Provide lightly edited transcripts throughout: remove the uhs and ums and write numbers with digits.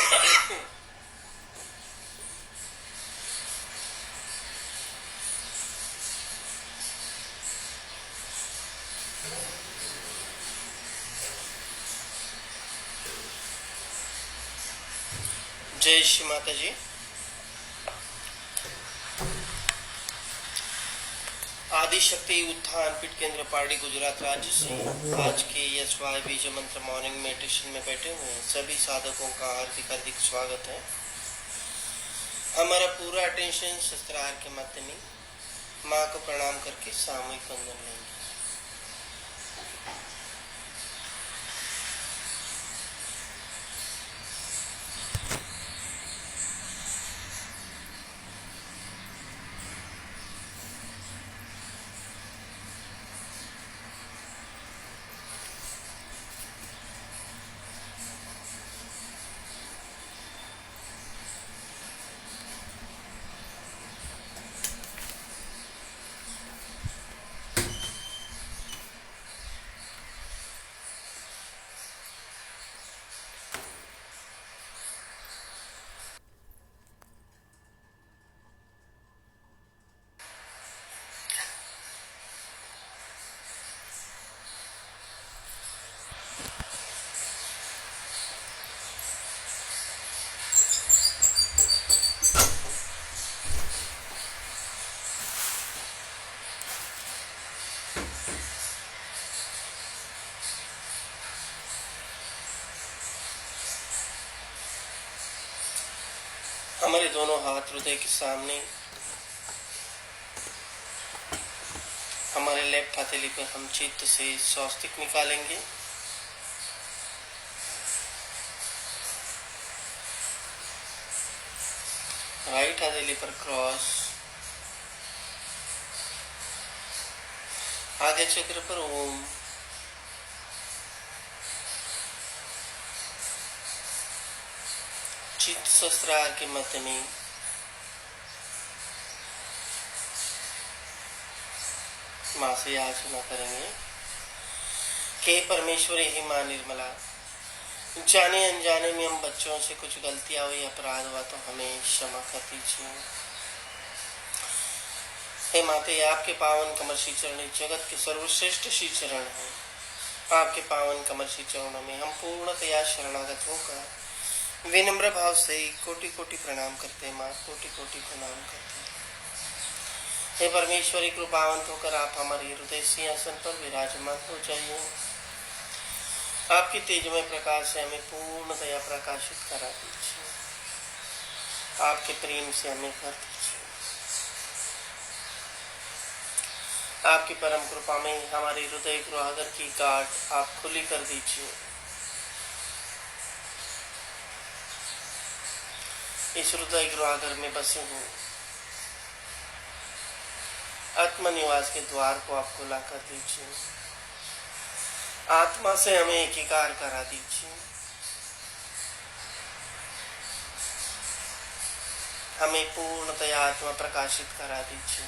जय श्री माता जी। आदि शक्ति उत्थान पीठ केंद्र पार्टी गुजरात राज्य से आज के यशवाय बीज मंत्र मॉर्निंग मेडिटेशन में बैठे हुए हैं सभी साधकों का हार्दिक हार्दिक स्वागत है। हमारा पूरा अटेंशन शस्त्रार के मध्य में माँ को प्रणाम करके सामूहिक वंदन लेंगे। हमारे दोनों हाथ हृदय के सामने, हमारे लेफ्ट हथेली पर हम चित्त से स्वस्तिक निकालेंगे। राइट हथेली पर क्रॉस, आगे चक्र पर ओम, चित्त सहस्त्रार के मध्य में माँ से याचना करेंगे कि परमेश्वरी ही माँ निर्मला, जाने अनजाने में हम बच्चों से कुछ गलतियां हुई, अपराध हुआ तो हमें क्षमा कर दीजिए। हे माते, आपके पावन कमल श्री चरण जगत के सर्वश्रेष्ठ श्री चरण है। आपके पावन कमल श्री चरणों में हम पूर्णतया शरणागत होकर विनम्र भाव से कोटि कोटि प्रणाम करते हैं। माँ, कोटि कोटि प्रणाम करते हैं। हे परमेश्वरी, कृपावंत होकर आप हमारे हृदय सिंहासन पर विराजमान हो जाइए। आपकी तेजमय प्रकाश से हमें पूर्णतया प्रकाशित करा दीजिए। आपके प्रेम से हमें भर दीजिए। आपकी परम कृपा में हमारे हृदय गृहागर की गांठ आप खुली कर दीजिए। इस हृदय गृहागर में बसे हुए आत्मनिवास के द्वार को आप खुला कर दीजिए। आत्मा से हमें एकीकार करा दीजिए। हमें पूर्णतया आत्मा प्रकाशित करा दीजिए।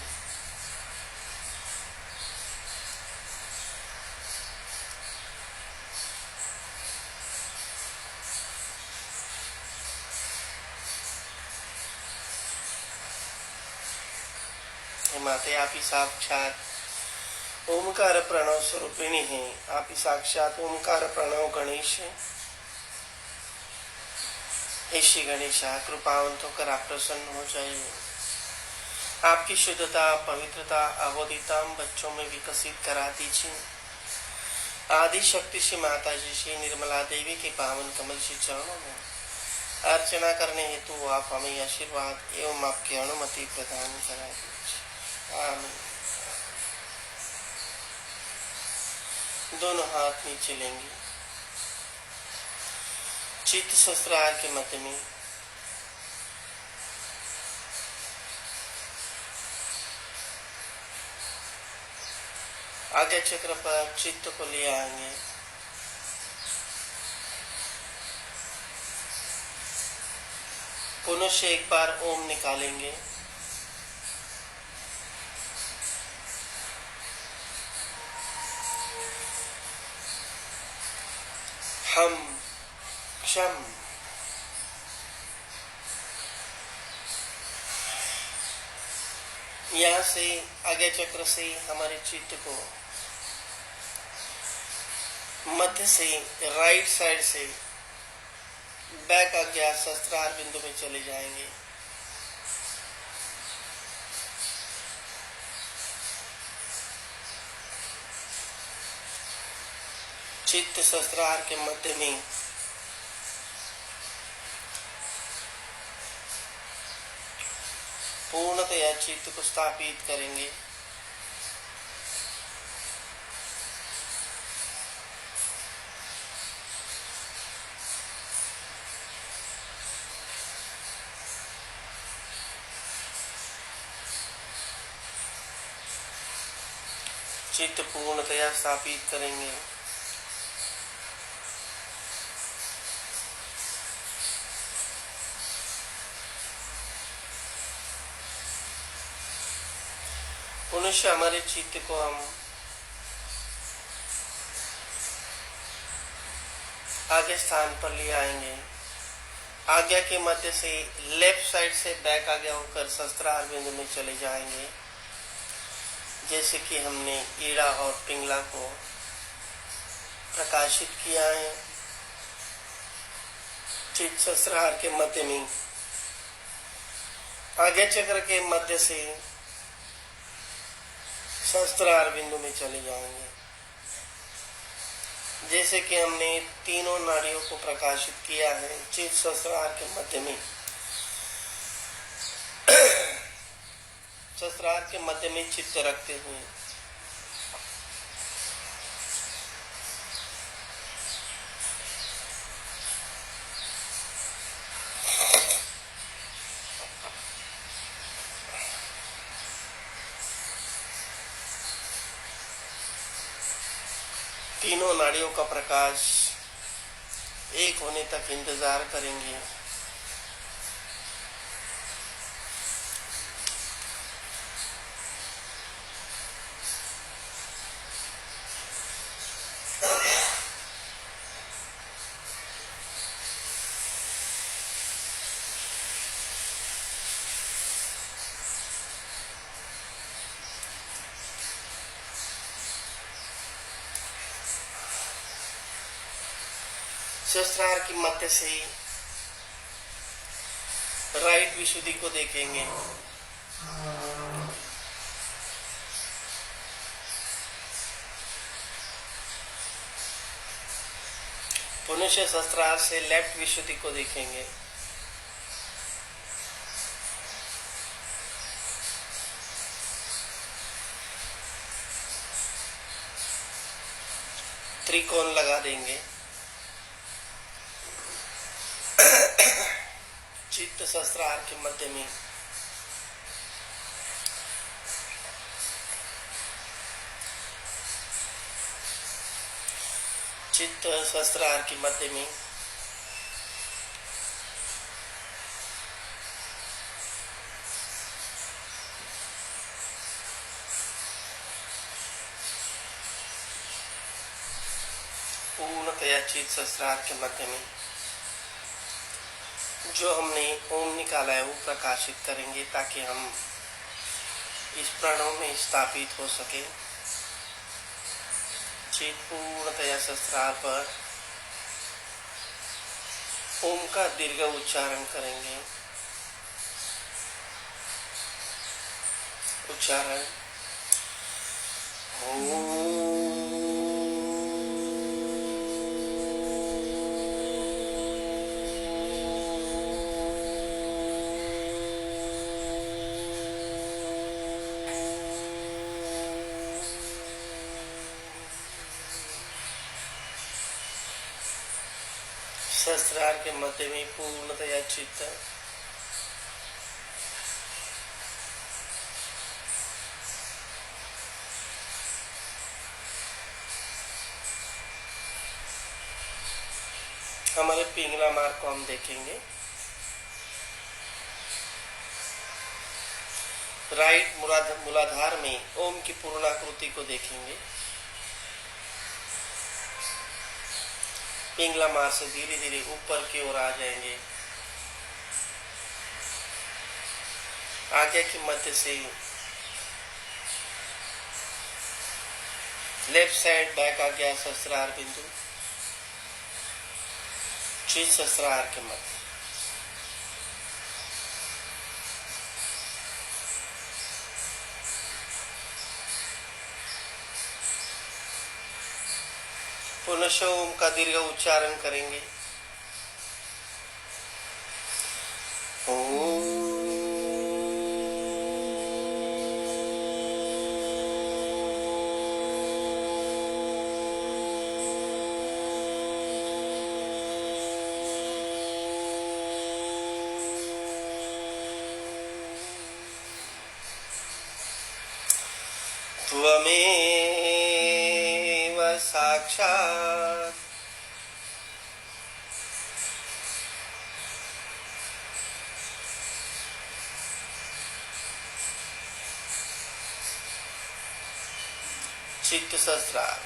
माते, आप ही साक्षात ओमकार प्रणव स्वरूपिणी है। आप ही साक्षात ओमकार प्रणव गणेश है। हे श्री गणेशा, कृपावंत होकर आप प्रसन्न हो जाइए। आपकी शुद्धता, पवित्रता, अवोदिता बच्चों में विकसित करा दीजिए। आदि शक्ति श्री माता जी श्री निर्मला देवी के पावन कमल श्री चरणों में अर्चना करने हेतु आप हमें आशीर्वाद एवं आपकी अनुमति प्रदान करा दीजिए। आमीन। दोनों हाथ नीचे लेंगे। चित्त सहस्त्रार के मध्य में आगे चक्र पर चित्त को ले आएंगे। पुनः से एक बार ओम निकालेंगे। हम क्षम यहाँ से आज्ञा चक्र से हमारे चित्त को मध्य से राइट साइड से बैक आज्ञा सहस्त्रार बिंदु में चले जाएंगे। चित्त सहस्त्रार के मध्य में पूर्णतया चित्त को स्थापित करेंगे। चित्त पूर्णतया स्थापित करेंगे। पुनः हमारे चित्त को हम आगे स्थान पर ले आएंगे। आज्ञा के मध्य से लेफ्ट साइड से बैक आज्ञा होकर सहस्त्रार बिंदु में चले जाएंगे। जैसे कि हमने ईड़ा और पिंगला को प्रकाशित किया है। चित्त सहस्त्रार के मध्य में आज्ञा चक्र के मध्य से सहस्त्रार बिंदु में चले जाएंगे। जैसे कि हमने तीनों नाड़ियों को प्रकाशित किया है चित्त सहस्त्रार के मध्य में। सहस्त्रार के मध्य में चित्त रखते हुए तीनों नाड़ियों का प्रकाश एक होने तक इंतजार करेंगे। सहस्त्रार की मध्य से राइट विशुद्धि को देखेंगे। पुनः सहस्त्रार से लेफ्ट विशुद्धि को देखेंगे। त्रिकोण लगा देंगे। चित्त सहस्त्रार के मध्य में चित्त सहस्त्रार के मध्य में पूर्णतया चित्त सहस्त्रार के मध्य में जो हमने ओम निकाला है वो प्रकाशित करेंगे ताकि हम इस प्रणव में स्थापित हो सके। चित्त पूर्णतया सहस्त्रार पर ओम का दीर्घ उच्चारण करेंगे। उच्चारण ओम। सहस्त्रार के मध्य में पूर्णतया चित्त हमारे पिंगला मार्ग को हम देखेंगे। राइट मूलाधार में ओम की पूर्णाकृति को देखेंगे। पिंगला मार्ग से धीरे धीरे ऊपर की ओर आ जाएंगे। आज्ञा के मध्य से लेफ्ट साइड बैक आ गया सहस्त्रार बिंदु, चित सहस्त्रार के मध्य। पुनः ओम का दीर्घ उच्चारण करेंगे। त्वमेव साक्षात् चित्त सहस्त्रार।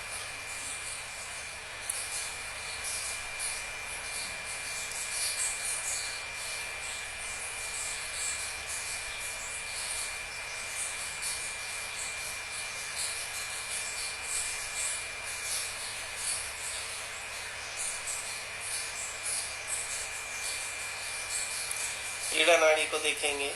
ईड़ा नाड़ी को देखेंगे।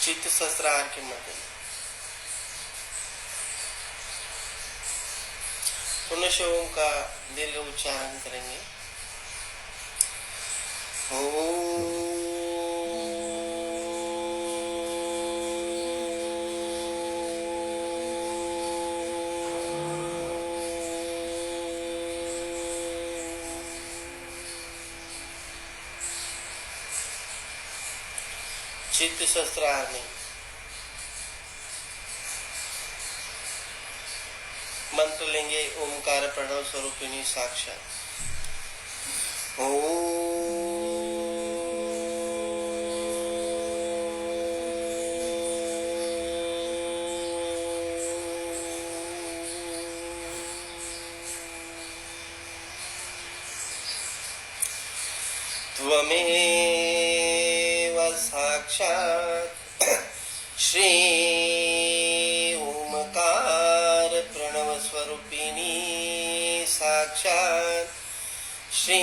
चित्त सहस्त्रार के मध्य में। पुनः ओम का दीर्घ उच्चारण करेंगे। ओम चित्त सहस्त्रार में मंत्र लेंगे। ओमकार प्रणव स्वरूपिणी साक्षात। त्वमेव साक्षात् श्री ओमकार प्रणव स्वरूपिणी साक्षात् श्री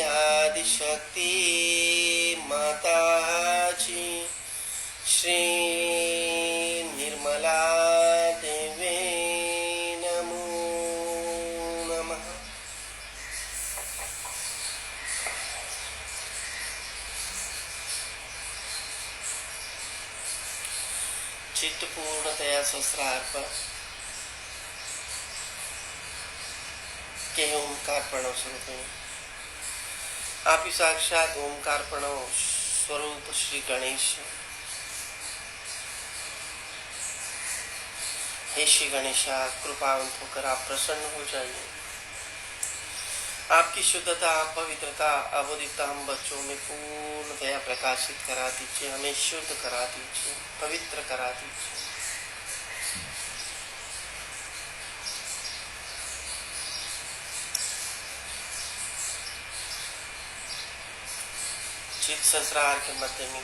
आदिशक्ति माताजी श्री निर्मला देवी नमो नमः। चित्त पूर्णतया सहस्त्रार पर के ओमकार प्रणव स्वरूप में आप ही साक्षात ओमकार प्रणव स्वरूप श्री गणेश। हे श्री गणेशा, कृपावंत होकर आप प्रसन्न हो जाइए। आपकी शुद्धता, पवित्रता, अबोधिकता हम बच्चों में पूर्णतया प्रकाशित करा दीजिए। हमें शुद्ध करा दीजिए, पवित्र करा दीजिए। चित्त सहस्त्रार के मध्य में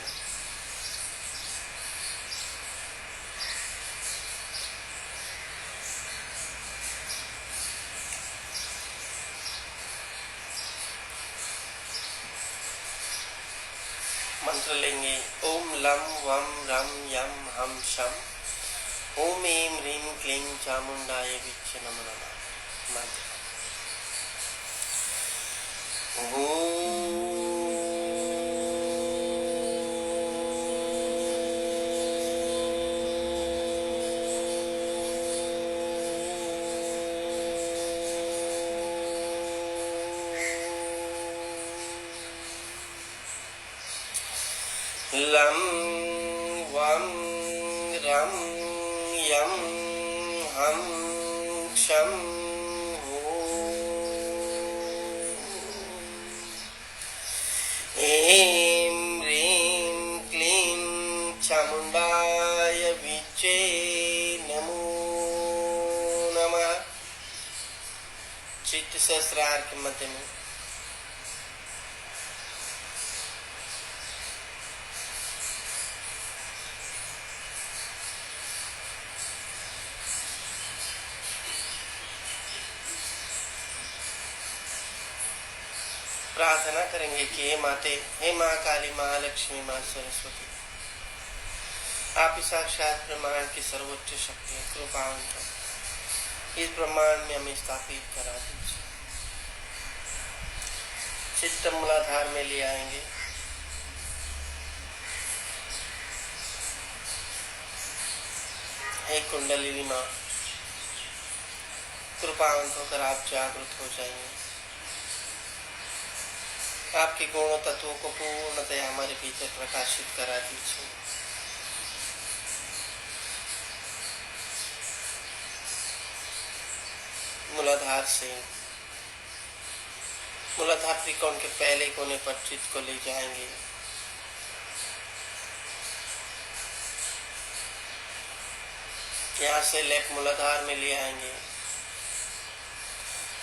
मंत्र लेंगे। ओम लम वम रम यम हम शम ओम एम ह्रीं क्लीं चामुंडाय विच्चे नमो नमः। मंत्र लम वम रम यम हम शम एं ह्रीं क्लीं चामुंडाय विच्चे नमो नमः। चित्त सहस्त्रार के मध्य में प्रार्थना करेंगे कि हे माते, हे माँ काली, माँ लक्ष्मी, माँ सरस्वती, आप ही साक्षात ब्रह्मांड की सर्वोच्च शक्ति है, कृपावंत इस ब्रह्मांड में हमें स्थापित करा दीजिए। चित्त मूलाधार में ले आएंगे। हे कुंडलिनी माँ, कृपावंत होकर आप जागृत हो जाएंगे। आपके गुणों तत्वों को पूर्णतया हमारे भीतर प्रकाशित करा दीजिए। मूलाधार से मूलाधार त्रिकोण के पहले कोने पर चित्त को ले जाएंगे। यहाँ से लेफ्ट मूलाधार में ले आएंगे।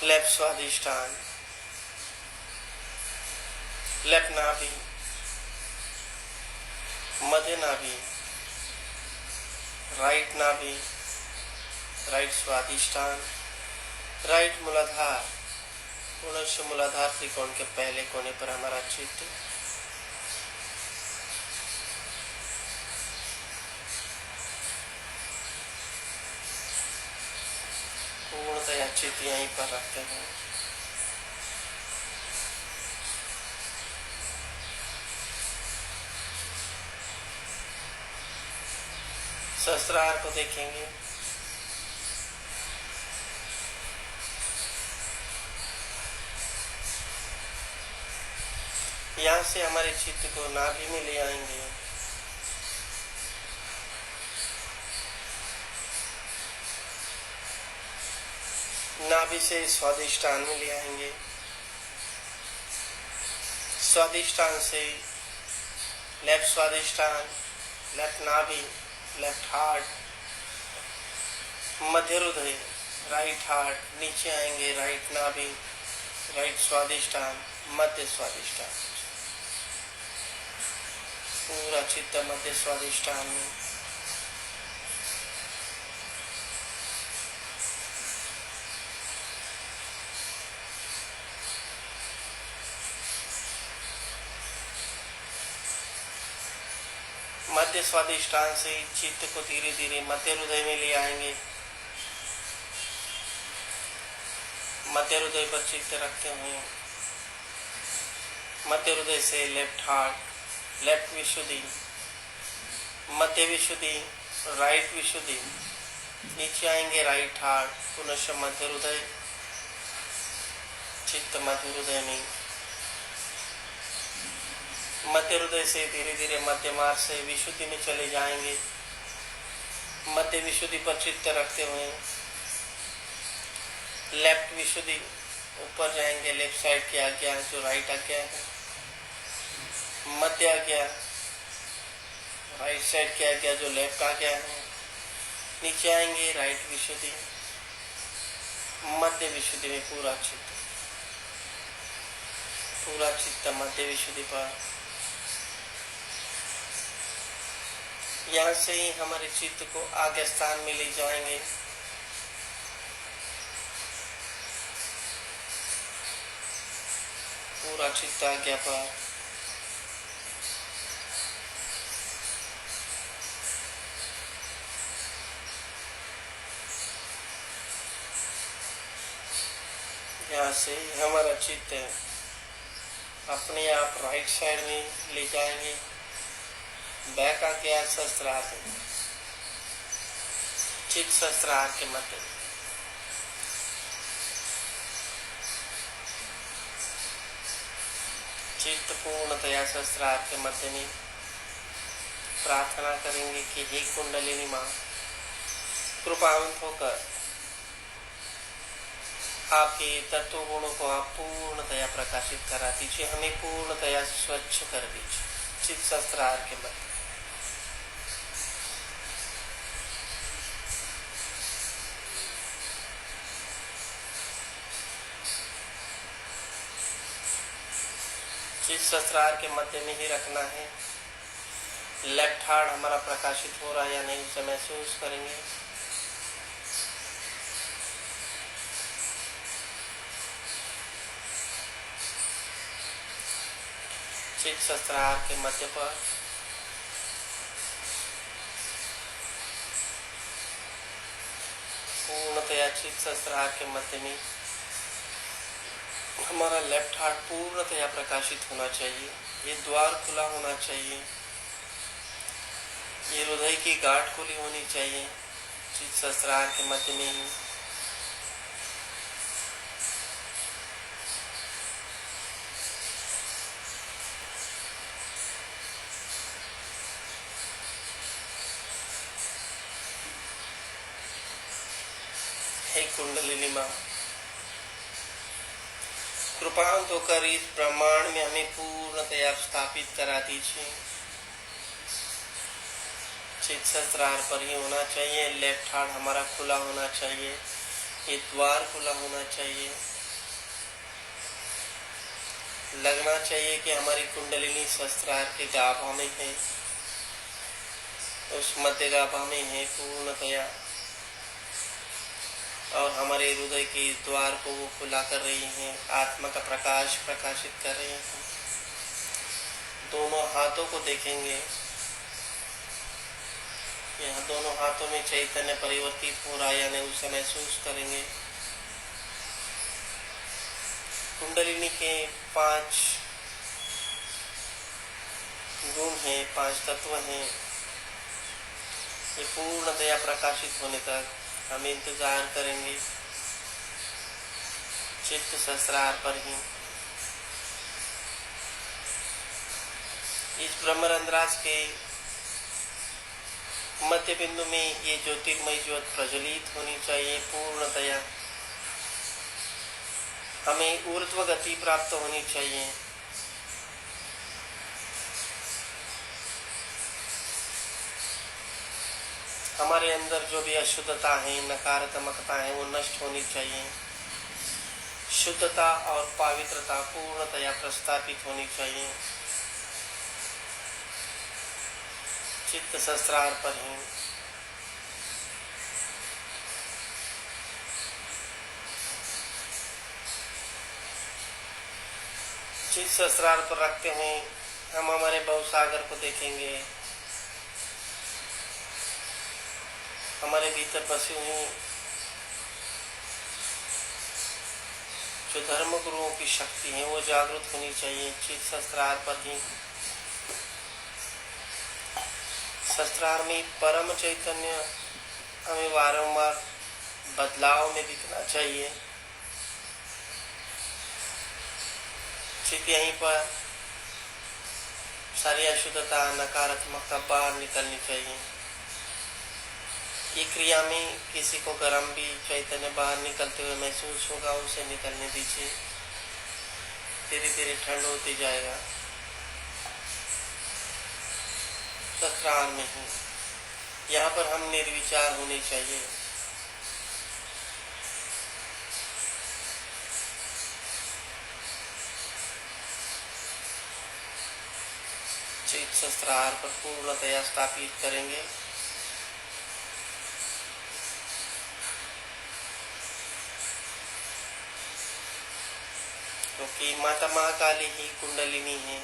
लेफ्ट स्वादिष्ठान, लेफ्ट नाभि, मध्य नाभि, राइट नाभि, राइट स्वादिष्ठान, राइट मूलाधार, पुनश्च मूलाधार त्रिकोण के पहले कोने पर हमारा चित्त। पूर्णतया चित्त यहीं पर रखते हैं। सहस्त्रार को देखेंगे। यहाँ से हमारे चित्त को नाभि में ले आएंगे। नाभि से स्वादिष्ठान में ले आएंगे। स्वादिष्ठान से लेफ्ट स्वादिष्ठान, लेफ्ट नाभि, लेफ्ट हार्ट, मध्य हृदय, राइट हार्ट, नीचे आएंगे राइट नाभि, राइट स्वादिष्ठान, मध्य स्वादिष्ठान, पूरा चित्त मध्य स्वादिष्ठान में। मध्य स्वादिष्ठान से चित्त को धीरे धीरे मध्य हृदय में ले आएंगे। मध्य हृदय पर चित्त रखते हुए मध्य हृदय से लेफ्ट हार्ट, लेफ्ट विशुद्धि, मध्य विशुद्धि, राइट विशुद्धि, नीचे आएंगे राइट हार्ट, पुनः मध्य हृदय, चित्त मध्य हृदय में। मध्य हृदय से धीरे धीरे मध्य मार्ग से विशुद्धि में चले जाएंगे। मध्य विशुद्धि पर चित्त रखते हुए लेफ्ट विशुद्धि ऊपर जाएंगे। लेफ्ट साइड की आज्ञा जो राइट आज्ञा है, मध्य आज्ञा राइट साइड की आज्ञा जो लेफ्ट आज्ञा है। नीचे आएंगे राइट विशुद्धि, मध्य विशुद्धि में पूरा चित्त मध्य विशुद्धि पर। यहाँ से ही हमारे चित्त को आगे स्थान में ले जाएंगे। पूरा चित्त आज्ञा पर। यहाँ से हमारा चित्त अपने आप राइट साइड में ले जाएंगे। बैक आ गया सहस्त्रार में, चित्त सहस्त्रार के मध्य में। चित्त पूर्णतया सहस्त्रार के मध्य में। प्रार्थना करेंगे कि हे कुंडलिनी माँ, कृपावंत होकर आपके तत्व गुणों को आप पूर्णतया प्रकाशित करा दीजिए। हमें पूर्णतया स्वच्छ कर दीजिए चित्त सहस्त्रार के मध्य। चित्त सहस्त्रार के मध्य में ही रखना है। लेफ्ट हार्ट हमारा प्रकाशित हो रहा है या नहीं उसे महसूस करेंगे। चित्त सहस्त्रार के मध्य पर पूर्णतया चित्त सहस्त्रार के मध्य में हमारा लेफ्ट हार्ट पूर्णतया प्रकाशित होना चाहिए। ये द्वार खुला होना चाहिए, ये हृदय की गांठ खुली होनी चाहिए चित्त सहस्त्रार के मध्य में ही। हे कुंडलिनी माँ, कृपांत होकर इस ब्रह्मांड में हमें पूर्णतया स्थापित करा दीजिए। चित्त सहस्त्रार पर ही होना चाहिए, लेफ्ट हार्ट हमारा खुला होना चाहिए, ये द्वार खुला होना चाहिए। लगना चाहिए कि हमारी कुंडलिनी सहस्त्रार के गाभा में है, उस मध्य गाभा में है पूर्णतया, और हमारे हृदय के इस द्वार को वो खुला कर रही हैं, आत्मा का प्रकाश प्रकाशित कर रही हैं। दोनों हाथों को देखेंगे, यहाँ दोनों हाथों में चैतन्य परिवर्तित हो रहा है यानी उसे महसूस करेंगे। कुंडलिनी के 5 गुण हैं, 5 तत्व हैं। ये पूर्णतया प्रकाशित होने तक हम इंतजार करेंगे चित्त सहस्त्रार पर ही। इस ब्रह्मरंध्राज के मध्य बिंदु में ये ज्योतिर्मय ज्योत प्रज्वलित होनी चाहिए पूर्णतया। हमें ऊर्ध्व गति प्राप्त होनी चाहिए। हमारे अंदर जो भी अशुद्धता है, नकारात्मकता है, वो नष्ट होनी चाहिए। शुद्धता और पवित्रता पूर्णतया प्रस्थापित होनी चाहिए चित्त सहस्त्रार पर ही। चित्त सहस्त्रार पर रखते हुए हम हमारे भवसागर को देखेंगे, हमारे भीतर बसी हुई जो धर्म गुरुओं की शक्ति है वो जागृत होनी चाहिए चित्त सहस्त्रार पर ही। सहस्त्रार में परम चैतन्य हमें वारंवार बदलाव में दिखना चाहिए। चित्त यहीं पर सारी अशुद्धता, नकारात्मकता बाहर निकलनी चाहिए। ये क्रिया में किसी को गर्म भी चैतन्य बाहर निकलते हुए महसूस होगा, उसे निकलने दीजिए। धीरे धीरे ठंड होती जाएगा। सहस्त्रार में ही यहाँ पर हम निर्विचार होने चाहिए। चित्त सहस्त्रार पर पूर्णतया स्थापित करेंगे। क्योंकि माता महाकाली ही कुंडलिनी है।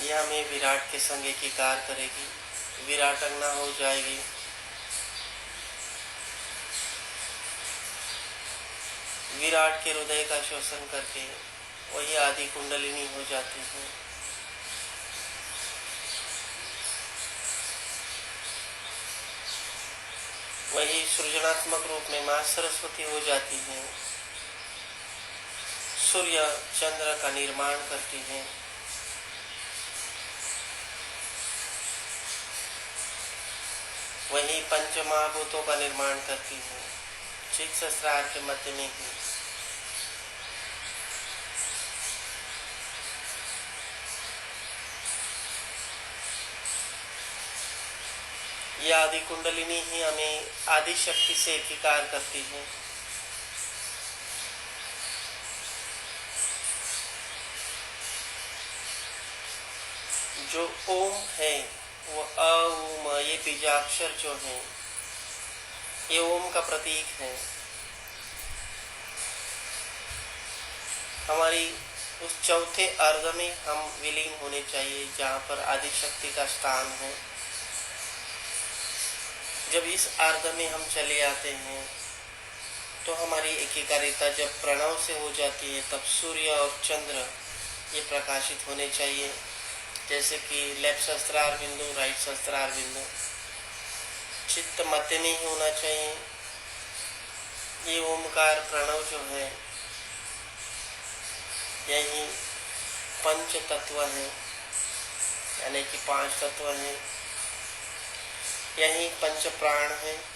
यह हमें विराट के संग एकीकार करेगी, विराटंगना हो जाएगी। विराट के हृदय का शोषण करके वही आदि कुंडलिनी हो जाती है। वही सृजनात्मक रूप में मां सरस्वती हो जाती है। सूर्य चंद्र का निर्माण करती है। वही पंच महाभूतों का निर्माण करती है चित्त सहस्त्रार के मध्य में ही। यह आदि कुंडलिनी ही हमें आदि शक्ति से एकीकार करती है। जो ओम है वो अ-उ-म, ये बीजाक्षर जो है ये ओम का प्रतीक है। हमारी उस चौथे अर्घ में हम विलीन होने चाहिए जहाँ पर आदिशक्ति का स्थान है। जब इस अर्घ में हम चले आते हैं तो हमारी एकीकारिता जब प्रणव से हो जाती है तब सूर्य और चंद्र ये प्रकाशित होने चाहिए, जैसे कि लेफ्ट सहस्त्रार बिंदु, राइट सहस्त्रार बिंदु। चित्त मध्य में ही होना चाहिए। ये ओमकार प्रणव जो है यही पंच तत्व है, यानी कि 5 तत्व हैं। यही पंच प्राण है।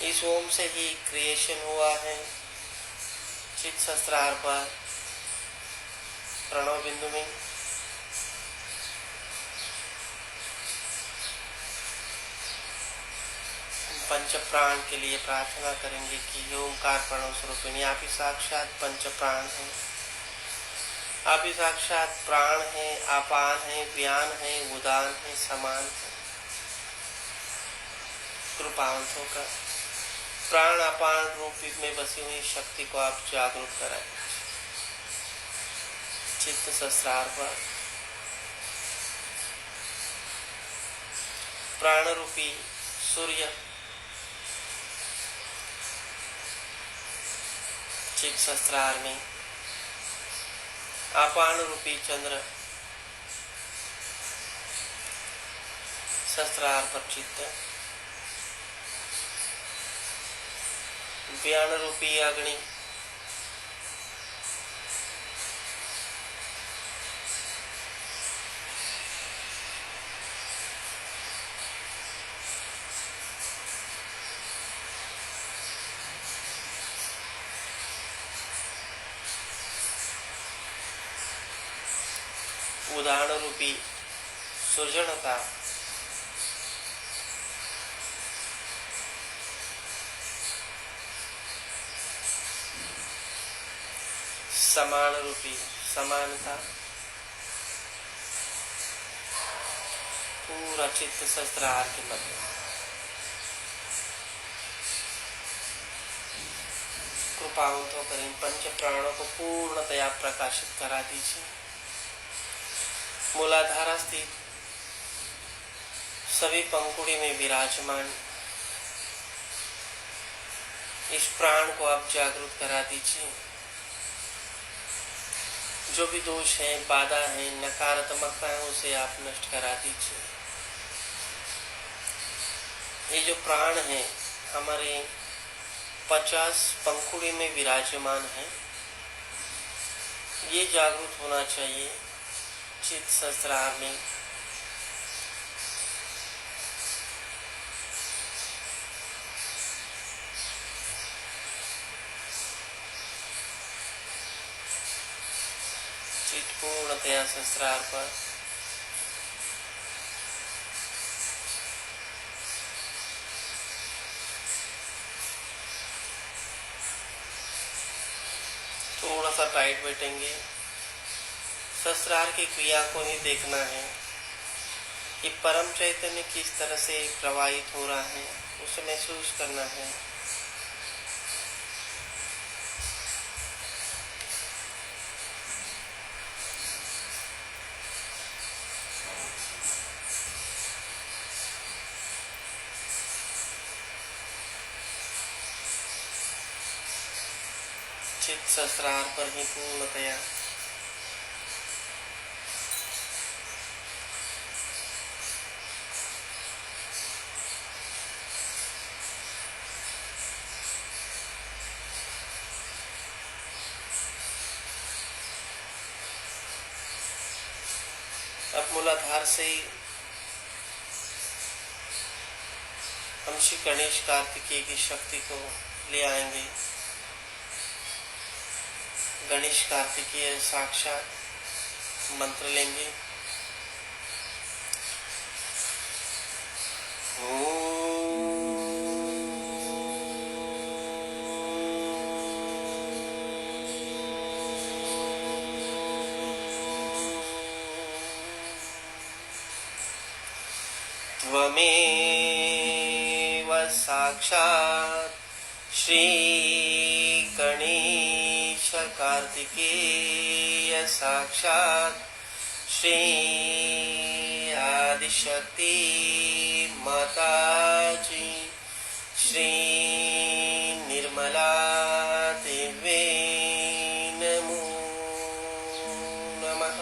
इस ओम से ही क्रिएशन हुआ है। चित्त सहस्त्रार पर प्रणव बिंदु में पंच प्राण के लिए प्रार्थना करेंगे कि ओमकार प्रणव स्वरूपिणी आप ही साक्षात पंच प्राण हैं, आप ही साक्षात प्राण है, आपान है, व्यान है, उदान है, समान है। कृपावंत होकर प्राण अपान रूप में बसी हुई शक्ति को आप जागरूक कराएं। चित्त सहस्त्रार पर प्राण रूपी सूर्य, चित्त सहस्त्रार में आपान रूपी चंद्र, सहस्त्रार पर चित्त, व्यान रूपी अग्नि, उदाहरण रूपी सृजनता, समान रूपी समानता, पूरा चित्त सहस्त्रार के मध्य कृपावंत होकर इन पंच प्राणों को पूर्णतया प्रकाशित करा दीजिए। मूलाधारा स्थित सभी पंखुड़ी में विराजमान इस प्राण को आप जागरूक करा दीजिए। जो भी दोष है, बाधा है, नकारात्मकता है, उसे आप नष्ट करा दीजिए। ये जो प्राण है हमारे 50 पंखुड़ी में विराजमान है, ये जागरूक होना चाहिए चित्त सहस्त्रार में। चित्त पूर्णतया सहस्त्रार पर थोड़ा सा टाइट बैठेंगे। सहस्त्रार की क्रिया को ही देखना है कि परम चैतन्य किस तरह से प्रवाहित हो रहा है, उसे महसूस करना है। चित्त सहस्त्रार पर ही पूर्णतया अब मूलाधार से ही हम श्री गणेश कार्तिकेय की शक्ति को ले आएंगे। गणेश कार्तिकेय साक्षात मंत्र लेंगे। त्वमेव साक्षात् श्री गणेश कार्तिकेय साक्षात् श्री आदिशक्ति माताजी श्री निर्मला देवी नमो नमः।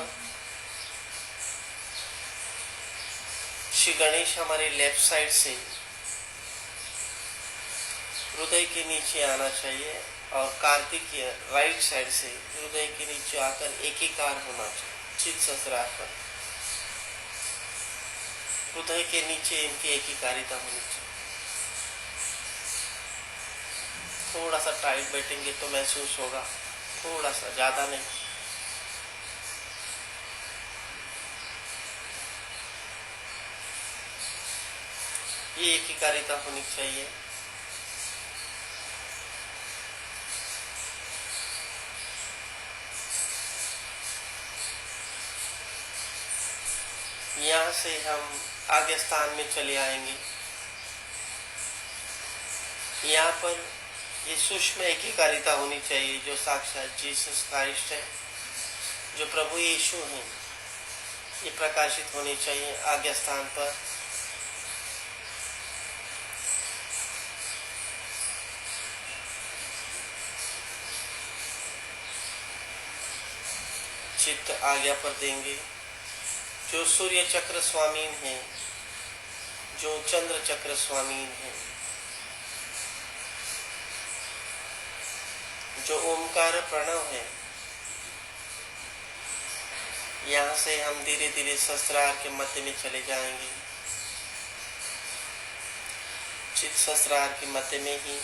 श्री गणेश हमारे लेफ्ट साइड से हृदय के नीचे आना चाहिए और कार्तिकेय राइट साइड से हृदय के नीचे आकर एकीकार होना चाहिए। चित सहस्रार पर हृदय के नीचे इनकी एकीकारिता होनी चाहिए। थोड़ा सा टाइट बैठेंगे तो महसूस होगा, थोड़ा सा, ज्यादा नहीं। ये एकीकारिता होनी चाहिए। यहाँ से हम आगे स्थान में चले आएंगे। यहाँ पर ये सूक्ष्म एकीकारिता होनी चाहिए जो साक्षात जीसस क्राइस्ट है, जो प्रभु यीशु हैं, ये प्रकाशित होनी चाहिए आगे स्थान पर। चित्त आज्ञा पर देंगे। जो सूर्य चक्र स्वामीन है, जो चंद्र चक्र स्वामीन है, जो ओमकार प्रणव है, यहाँ से हम धीरे धीरे सहस्त्रार के मध्य में चले जाएंगे। चित्त सहस्त्रार के मध्य में ही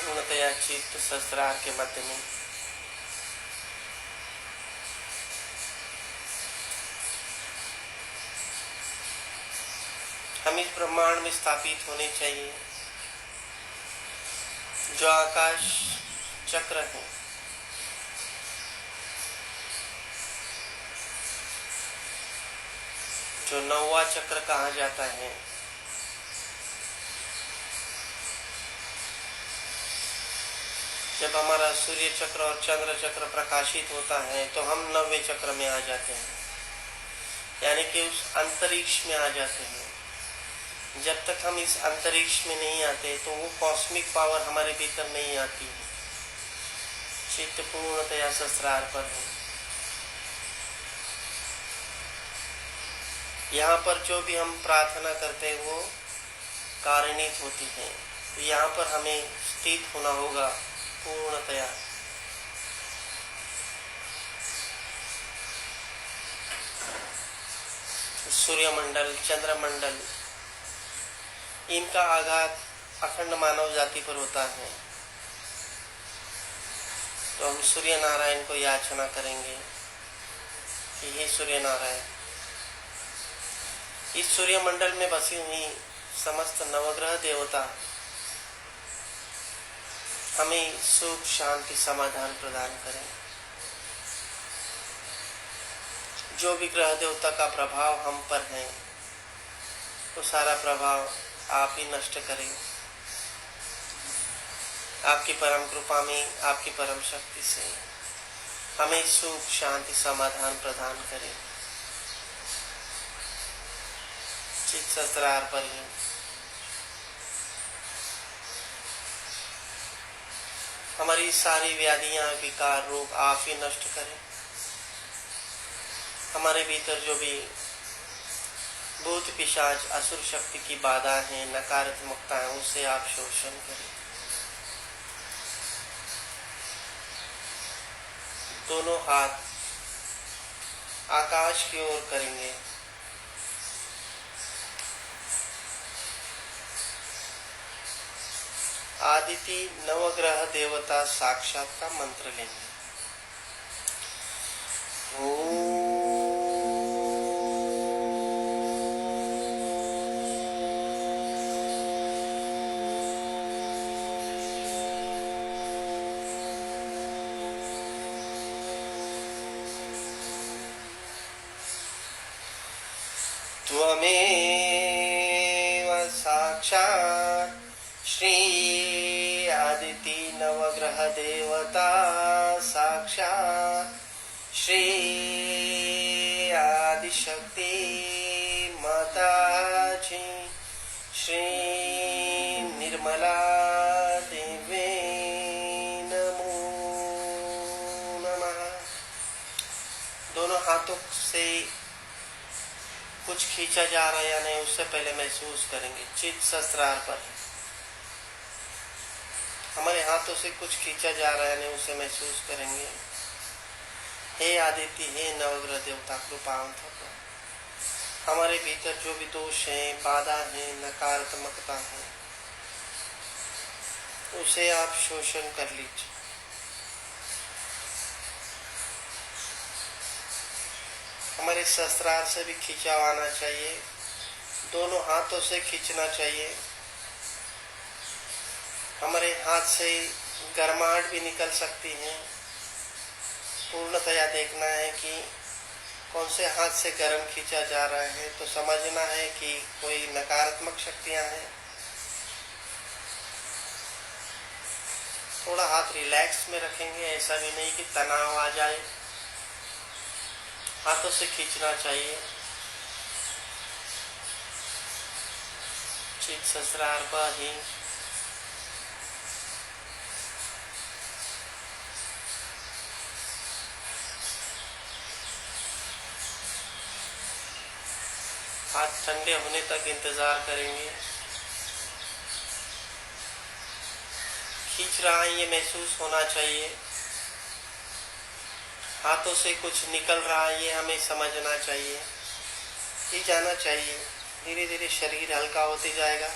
पूर्णतया चित्त सहस्त्रार के मध्य में हम इस ब्रह्मांड में स्थापित होने चाहिए जो आकाश चक्र है। जो नौवा चक्र कहा जाता है। जब हमारा सूर्य चक्र और चंद्र चक्र प्रकाशित होता है तो हम 9वें चक्र में आ जाते हैं, यानी कि उस अंतरिक्ष में आ जाते हैं। जब तक हम इस अंतरिक्ष में नहीं आते तो वो कॉस्मिक पावर हमारे भीतर नहीं आती है। चित्त पूर्णतया सहस्त्रार पर है। यहाँ पर जो भी हम प्रार्थना करते हैं वो कारणित होती है। तो यहाँ पर हमें स्थित होना होगा पूर्णतया। सूर्यमंडल, चंद्रमंडल, इनका आघात अखंड मानव जाति पर होता है। तो हम सूर्य नारायण को याचना करेंगे कि हे सूर्य नारायण, इस सूर्यमंडल में बसी हुई समस्त नवग्रह देवता हमें सुख शांति समाधान प्रदान करें। जो भी ग्रह देवता का प्रभाव हम पर है वो सारा प्रभाव आप ही नष्ट करें। आपकी परम कृपा में, आपकी परम शक्ति से हमें सुख शांति समाधान प्रदान करें। चित्त सहस्त्रार पर ही हमारी सारी व्याधियां, विकार, रोग आप ही नष्ट करें। हमारे भीतर जो भी भूत पिशाच असुर शक्ति की बाधा है, नकारात्मकता है, उससे आप शोषण करें। दोनों हाथ आकाश की ओर करेंगे। आदिति नवग्रह देवता साक्षात का मंत्र लेंगे। त्वमेव साक्षात् श्री आदिति नवग्रह देवता साक्षात् श्री आदिशक्ति माता जी श्री निर्मला देवी नमो नमः। दोनों हाथों से कुछ खींचा जा रहा है या नहीं उससे पहले महसूस करेंगे। चित्त सहस्त्रार पर हमारे हाथों से कुछ खींचा जा रहा है नहीं उसे महसूस करेंगे। हे आदित्य, हे नवग्रह देवता, कृपावंत हमारे भीतर जो भी दोष है, बाधा है, नकारात्मकता है, उसे आप शोषण कर लीजिए। हमारे शस्त्रार से भी खिंचाव आना चाहिए, दोनों हाथों से खींचना चाहिए। हमारे हाथ से गर्माहट भी निकल सकती है। पूर्णतया देखना है कि कौन से हाथ से गर्म खींचा जा रहा है, तो समझना है कि कोई नकारात्मक शक्तियां हैं। थोड़ा हाथ रिलैक्स में रखेंगे, ऐसा भी नहीं कि तनाव आ जाए। हाथों से खींचना चाहिए। चित्त सहस्त्रार पर ही हाथ ठंडे होने तक इंतजार करेंगे। खींच रहा है ये महसूस होना चाहिए। हाथों से कुछ निकल रहा है ये हमें समझना चाहिए, ये जाना चाहिए। धीरे धीरे शरीर हल्का होते जाएगा।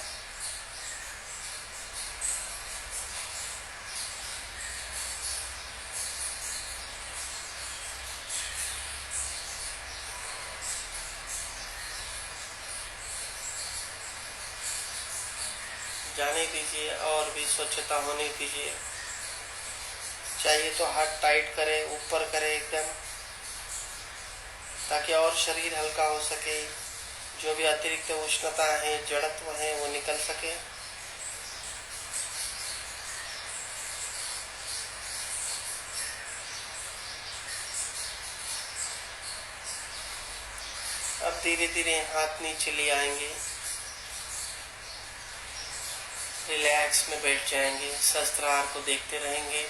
जाने दीजिए और भी स्वच्छता होने दीजिए। चाहिए तो हाथ टाइट करें, ऊपर करें एकदम, ताकि और शरीर हल्का हो सके। जो भी अतिरिक्त उष्णता है, जड़त्व है, वो निकल सके। अब धीरे धीरे हाथ नीचे ले आएंगे, रिलैक्स में बैठ जाएंगे। सहस्त्रार को देखते रहेंगे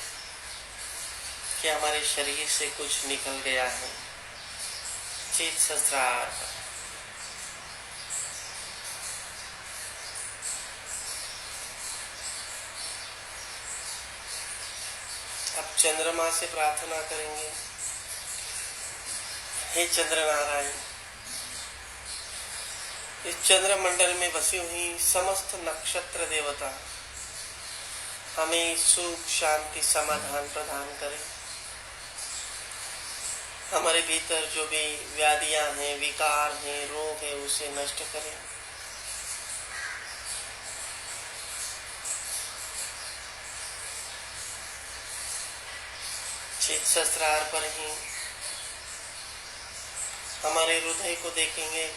कि हमारे शरीर से कुछ निकल गया है। चित्त सहस्त्रार। अब चंद्रमा से प्रार्थना करेंगे। हे चंद्र नारायण, इस चंद्र मंडल में बसी हुई समस्त नक्षत्र देवता हमें सुख, शांति, समाधान प्रदान करें। हमारे भीतर जो भी व्याधियां हैं, विकार हैं, रोग है, उसे नष्ट करें। चित्त सहस्त्रार पर ही हमारे हृदय को देखेंगे।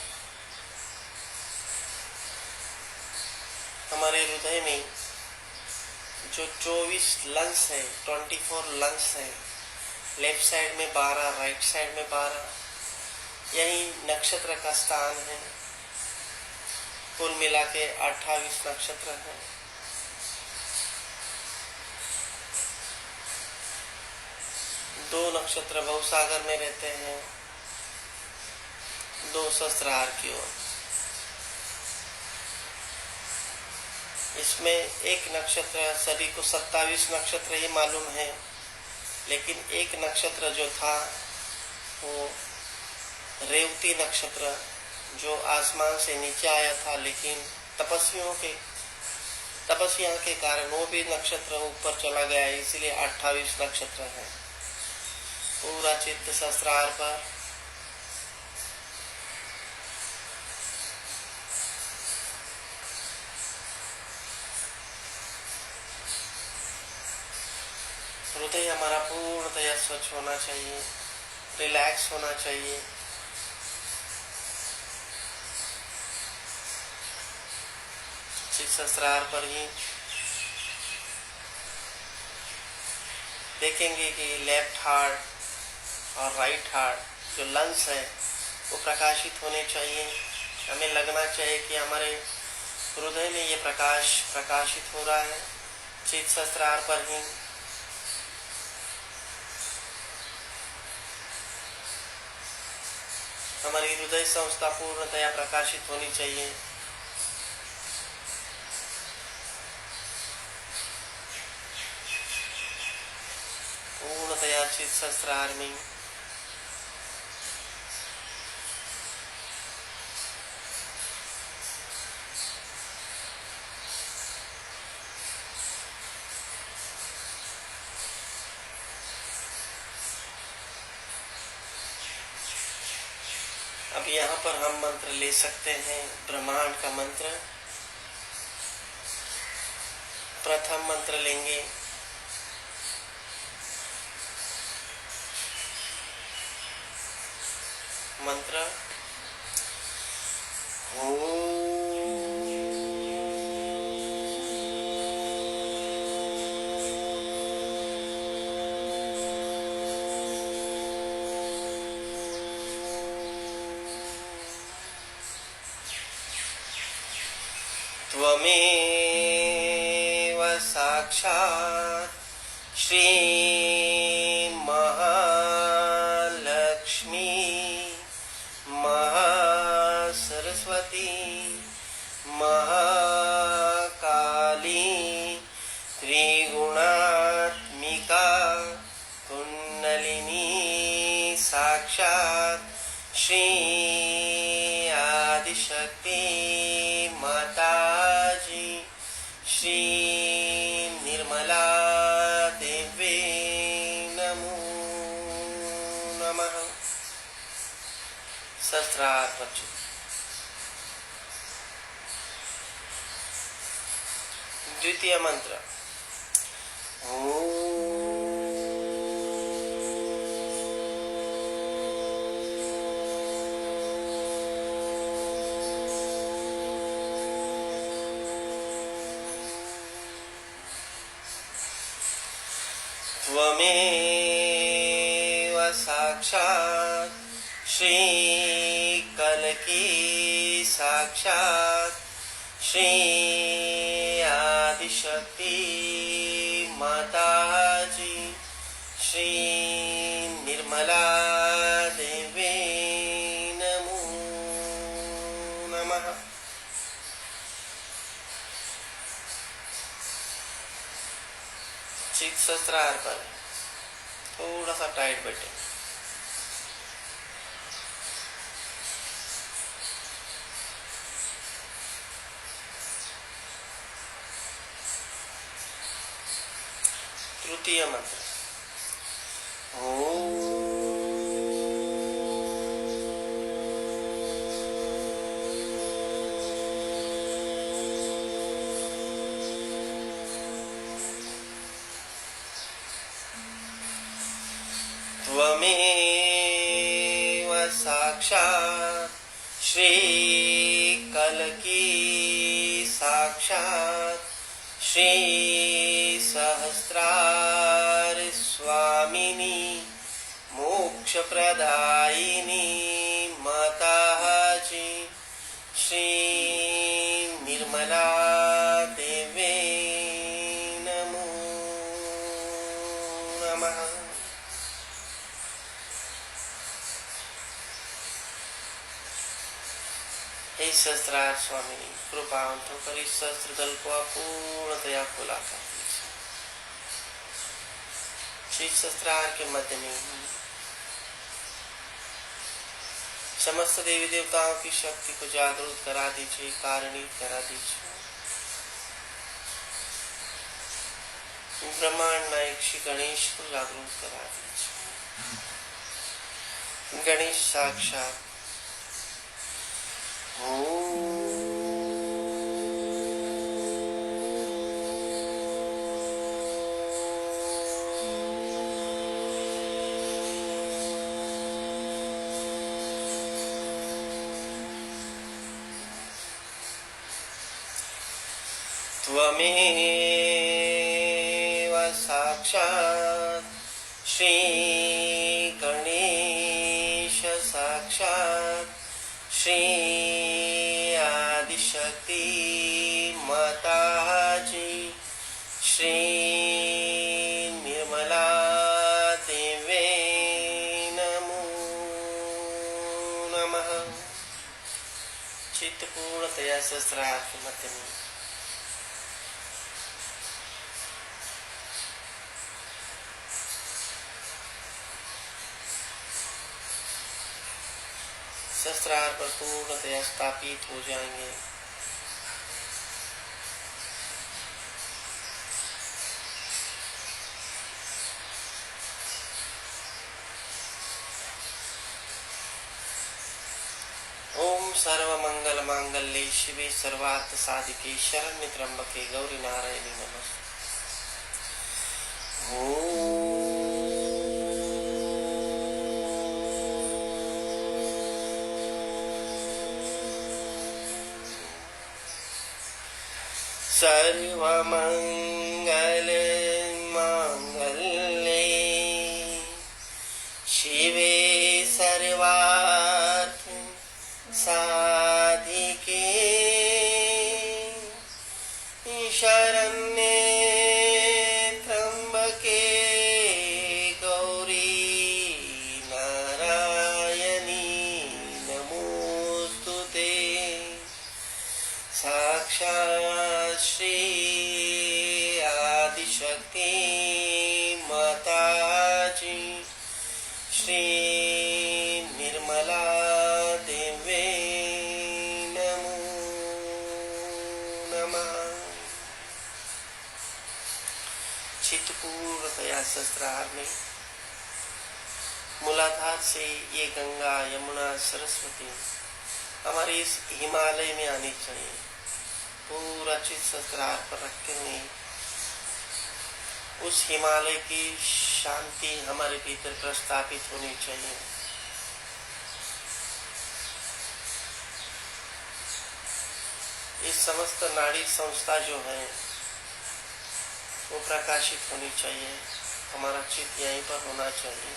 हमारे हृदय में जो 24 लंग्स है, 24 लंग्स है, लेफ्ट साइड में 12, राइट साइड में 12, यही नक्षत्र का स्थान है। कुल मिला के 28 नक्षत्र हैं। दो नक्षत्र भवसागर में रहते हैं, दो सहस्त्रार की ओर। इसमें एक नक्षत्र, सभी को 27 नक्षत्र ही मालूम है, लेकिन एक नक्षत्र जो था वो रेवती नक्षत्र, जो आसमान से नीचे आया था, लेकिन तपस्वियों के कारण वो भी नक्षत्र ऊपर चला गया, इसलिए 28 नक्षत्र है। पूरा चित्त सहस्त्रार पर हृदय हमारा पूर्णतया स्वच्छ होना चाहिए, रिलैक्स होना चाहिए। चित सहस्त्रार पर ही देखेंगे कि लेफ्ट हार्ट और राइट हार्ट जो लंग्स है वो प्रकाशित होने चाहिए। हमें लगना चाहिए कि हमारे हृदय में ये प्रकाश प्रकाशित हो रहा है। चित सहस्त्रार पर ही हमारी हृदय संस्था पूर्णतया प्रकाशित होनी चाहिए। पूर्णतया चित सहस्त्रार में अब यहाँ पर हम मंत्र ले सकते हैं, ब्रह्मांड का मंत्र। प्रथम मंत्र लेंगे, मंत्र त्वमेव साक्षात् श्री महालक्ष्मी महासरस्वती महाकाली त्रिगुणात्मिका कुंडलिनी साक्षात् श्री आदिशक्ति माताजी श्री निर्मला देवी नमो नमः। सहस्त्रार बच्चों, द्वितीय मंत्र त्वमेव साक्षात् श्री कलकी साक्षात् श्री आदिशक्ति माताजी श्री निर्मला देवी नमो नमः। चित सहस्त्रार पर थोड़ा सा टाइट बैठे। तृतीय मंत्र त्वमेव साक्षात् श्री कलकी साक्षात् श्री सहस्त्रार स्वामिनी मोक्ष प्रदायिनी माताजी श्री निर्मला देवी नमो नमः। हे सहस्त्रार स्वामिनी, कृपावंत होकर इस सहस्त्र दल को पूर्णतया खुला कर दीजिए। श्री सहस्त्रार के मध्य में समस्त देवी देवताओं की शक्ति को जागरूक करा दीजिए, कारणित करा दीजिए। ब्रह्मांड नायक श्री गणेश को जागरूक करा दीजिए। गणेश साक्षात त्वमेव साक्षात् श्री गणेश साक्षात् श्री आदिशक्ति माताजी श्री निर्मला देवे नमो नमः। चित्त पूर्णतया सहस्रार्थ मध्य में सहस्रार पर पूर्णतया स्थापित हो जाएंगे। ओम सर्वमंगल मांगल्ये शिवे सर्वार्थ साधिके शरण्य त्र्यंबके गौरी नारायणी नमस्ते। सर्वमंगल मांगल्ये शिवे सर्वार्थ साधिके शरण्ये त्र्यंबके गौरी नारायणी नमोस्तुते। साक्षात् श्री आदिशक्ति माताजी श्री निर्मला देवे नमो नमः। चित्तपूर्णतया सहस्त्रार में मूलाधार से ये गंगा यमुना सरस्वती हमारे इस हिमालय में आनी चाहिए। पूरा चित्त सहस्त्रार पर रखते हुए उस हिमालय की शांति हमारे भीतर प्रस्थापित होनी चाहिए। इस समस्त नाड़ी संस्था जो है वो प्रकाशित होनी चाहिए। हमारा चित्त यहीं पर होना चाहिए।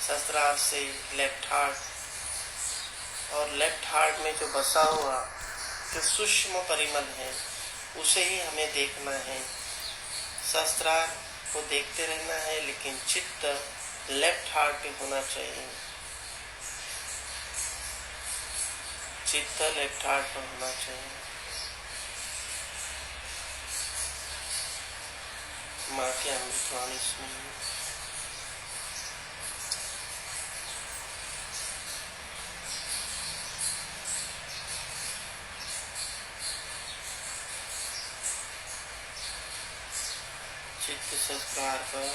सहस्त्रार से लेफ्ट हार्ट और लेफ्ट हार्ट में जो बसा हुआ जो सूक्ष्म परिमल है उसे ही हमें देखना है। सहस्त्रार को देखते रहना है, लेकिन चित्त लेफ्ट हार्ट पे होना चाहिए। चित्त लेफ्ट हार्ट पर होना चाहिए। माँ के अमृतवाणी सुनिए। चित्त संस्कार पर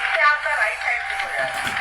इससे आपका राइट साइड हो जाएगा।